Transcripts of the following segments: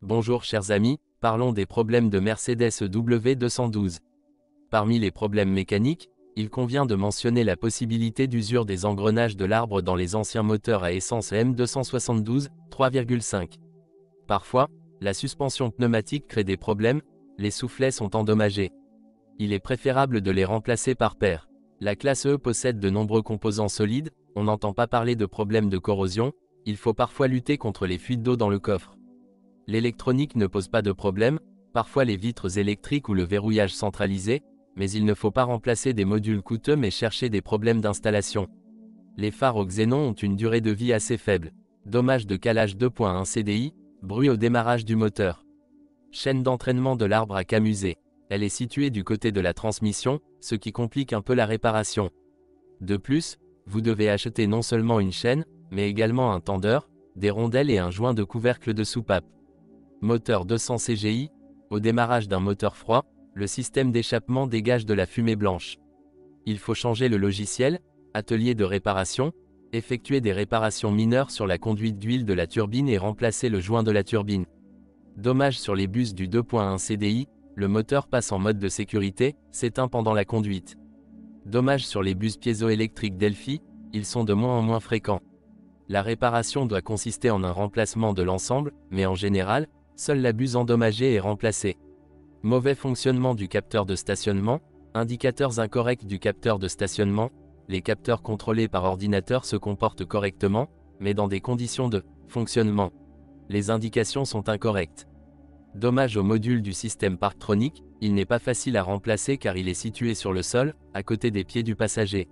Bonjour chers amis, parlons des problèmes de Mercedes W212. Parmi les problèmes mécaniques, il convient de mentionner la possibilité d'usure des engrenages de l'arbre dans les anciens moteurs à essence M272, 3,5. Parfois, la suspension pneumatique crée des problèmes, les soufflets sont endommagés. Il est préférable de les remplacer par paire. La classe E possède de nombreux composants solides, on n'entend pas parler de problèmes de corrosion, il faut parfois lutter contre les fuites d'eau dans le coffre. L'électronique ne pose pas de problème, parfois les vitres électriques ou le verrouillage centralisé, mais il ne faut pas remplacer des modules coûteux mais chercher des problèmes d'installation. Les phares au xénon ont une durée de vie assez faible. Dommage de calage 2.1 CDI, bruit au démarrage du moteur. Chaîne d'entraînement de l'arbre à camuser. Elle est située du côté de la transmission, ce qui complique un peu la réparation. De plus, vous devez acheter non seulement une chaîne, mais également un tendeur, des rondelles et un joint de couvercle de soupape. Moteur 200 CGI, au démarrage d'un moteur froid, le système d'échappement dégage de la fumée blanche. Il faut changer le logiciel, atelier de réparation, effectuer des réparations mineures sur la conduite d'huile de la turbine et remplacer le joint de la turbine. Dommage sur les bus du 2.1 CDI, le moteur passe en mode de sécurité, s'éteint pendant la conduite. Dommage sur les bus piézoélectriques Delphi, ils sont de moins en moins fréquents. La réparation doit consister en un remplacement de l'ensemble, mais en général, seule la buse endommagée est remplacée. Mauvais fonctionnement du capteur de stationnement, indicateurs incorrects du capteur de stationnement, les capteurs contrôlés par ordinateur se comportent correctement, mais dans des conditions de fonctionnement. Les indications sont incorrectes. Dommage au module du système Parktronic, il n'est pas facile à remplacer car il est situé sur le sol, à côté des pieds du passager.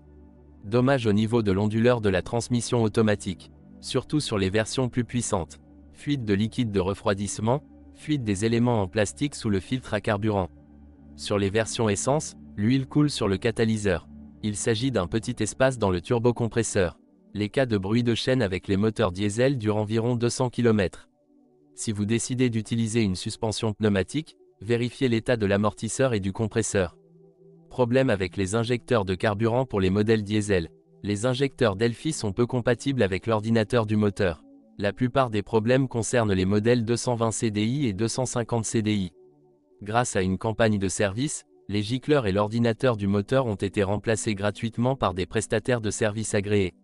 Dommage au niveau de l'onduleur de la transmission automatique, surtout sur les versions plus puissantes. Fuite de liquide de refroidissement, fuite des éléments en plastique sous le filtre à carburant. Sur les versions essence, l'huile coule sur le catalyseur. Il s'agit d'un petit espace dans le turbocompresseur. Les cas de bruit de chaîne avec les moteurs diesel durent environ 200 km. Si vous décidez d'utiliser une suspension pneumatique, vérifiez l'état de l'amortisseur et du compresseur. Problème avec les injecteurs de carburant pour les modèles diesel. Les injecteurs Delphi sont peu compatibles avec l'ordinateur du moteur. La plupart des problèmes concernent les modèles 220 CDI et 250 CDI. Grâce à une campagne de service, les gicleurs et l'ordinateur du moteur ont été remplacés gratuitement par des prestataires de services agréés.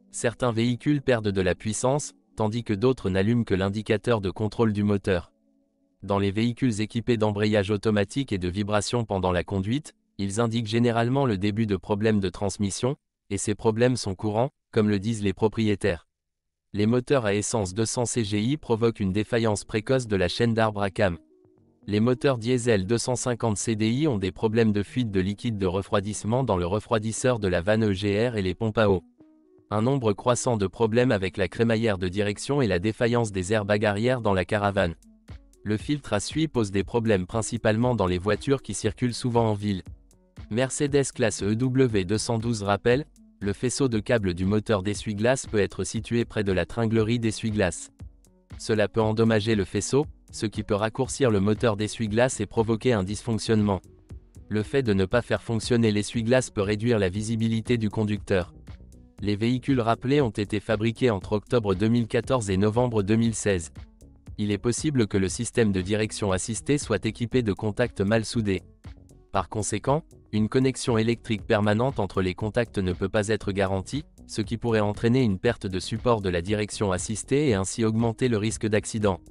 Certains véhicules perdent de la puissance, tandis que d'autres n'allument que l'indicateur de contrôle du moteur. Dans les véhicules équipés d'embrayage automatique et de vibration pendant la conduite, ils indiquent généralement le début de problèmes de transmission, et ces problèmes sont courants, comme le disent les propriétaires. Les moteurs à essence 200 CGI provoquent une défaillance précoce de la chaîne d'arbre à cam. Les moteurs diesel 250 CDI ont des problèmes de fuite de liquide de refroidissement dans le refroidisseur de la vanne EGR et les pompes à eau. Un nombre croissant de problèmes avec la crémaillère de direction et la défaillance des airbags arrière dans la caravane. Le filtre à suie pose des problèmes principalement dans les voitures qui circulent souvent en ville. Mercedes classe EW212 rappelle, le faisceau de câble du moteur d'essuie-glace peut être situé près de la tringlerie d'essuie-glace. Cela peut endommager le faisceau, ce qui peut raccourcir le moteur d'essuie-glace et provoquer un dysfonctionnement. Le fait de ne pas faire fonctionner l'essuie-glace peut réduire la visibilité du conducteur. Les véhicules rappelés ont été fabriqués entre octobre 2014 et novembre 2016. Il est possible que le système de direction assistée soit équipé de contacts mal soudés. Par conséquent, une connexion électrique permanente entre les contacts ne peut pas être garantie, ce qui pourrait entraîner une perte de support de la direction assistée et ainsi augmenter le risque d'accident.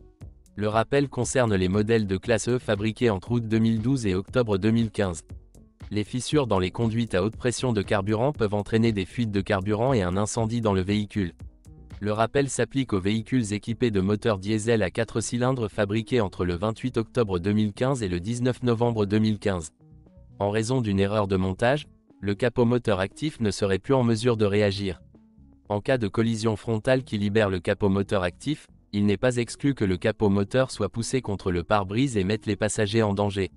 Le rappel concerne les modèles de classe E fabriqués entre août 2012 et octobre 2015. Les fissures dans les conduites à haute pression de carburant peuvent entraîner des fuites de carburant et un incendie dans le véhicule. Le rappel s'applique aux véhicules équipés de moteurs diesel à 4 cylindres fabriqués entre le 28 octobre 2015 et le 19 novembre 2015. En raison d'une erreur de montage, le capot moteur actif ne serait plus en mesure de réagir. En cas de collision frontale qui libère le capot moteur actif, il n'est pas exclu que le capot moteur soit poussé contre le pare-brise et mette les passagers en danger.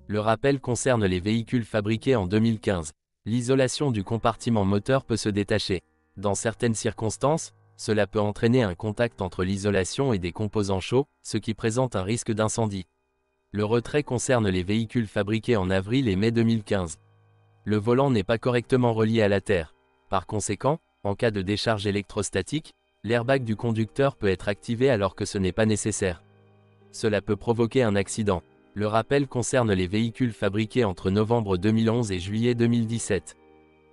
Le rappel concerne les véhicules fabriqués en 2015. L'isolation du compartiment moteur peut se détacher. Dans certaines circonstances, cela peut entraîner un contact entre l'isolation et des composants chauds, ce qui présente un risque d'incendie. Le retrait concerne les véhicules fabriqués en avril et mai 2015. Le volant n'est pas correctement relié à la terre. Par conséquent, en cas de décharge électrostatique, l'airbag du conducteur peut être activé alors que ce n'est pas nécessaire. Cela peut provoquer un accident. Le rappel concerne les véhicules fabriqués entre novembre 2011 et juillet 2017.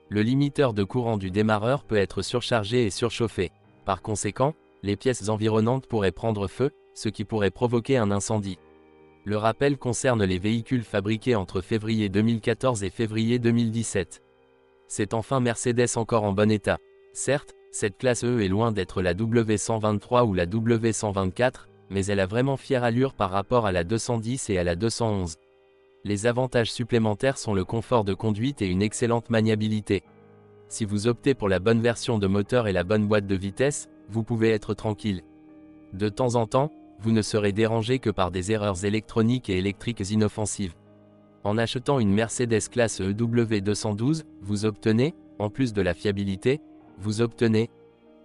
Le limiteur de courant du démarreur peut être surchargé et surchauffé. Par conséquent, les pièces environnantes pourraient prendre feu, ce qui pourrait provoquer un incendie. Le rappel concerne les véhicules fabriqués entre février 2014 et février 2017. C'est enfin Mercedes encore en bon état. Certes, cette classe E est loin d'être la W123 ou la W124, mais elle a vraiment fière allure par rapport à la 210 et à la 211. Les avantages supplémentaires sont le confort de conduite et une excellente maniabilité. Si vous optez pour la bonne version de moteur et la bonne boîte de vitesse, vous pouvez être tranquille. De temps en temps, vous ne serez dérangé que par des erreurs électroniques et électriques inoffensives. En achetant une Mercedes classe EW212, vous obtenez, en plus de la fiabilité, vous obtenez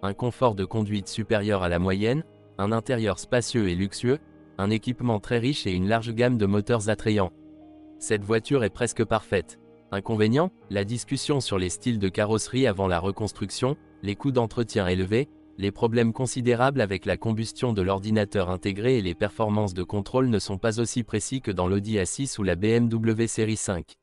un confort de conduite supérieur à la moyenne, un intérieur spacieux et luxueux, un équipement très riche et une large gamme de moteurs attrayants. Cette voiture est presque parfaite. Inconvénient, la discussion sur les styles de carrosserie avant la reconstruction, les coûts d'entretien élevés, les problèmes considérables avec la combustion de l'ordinateur intégré et les performances de contrôle ne sont pas aussi précis que dans l'Audi A6 ou la BMW série 5.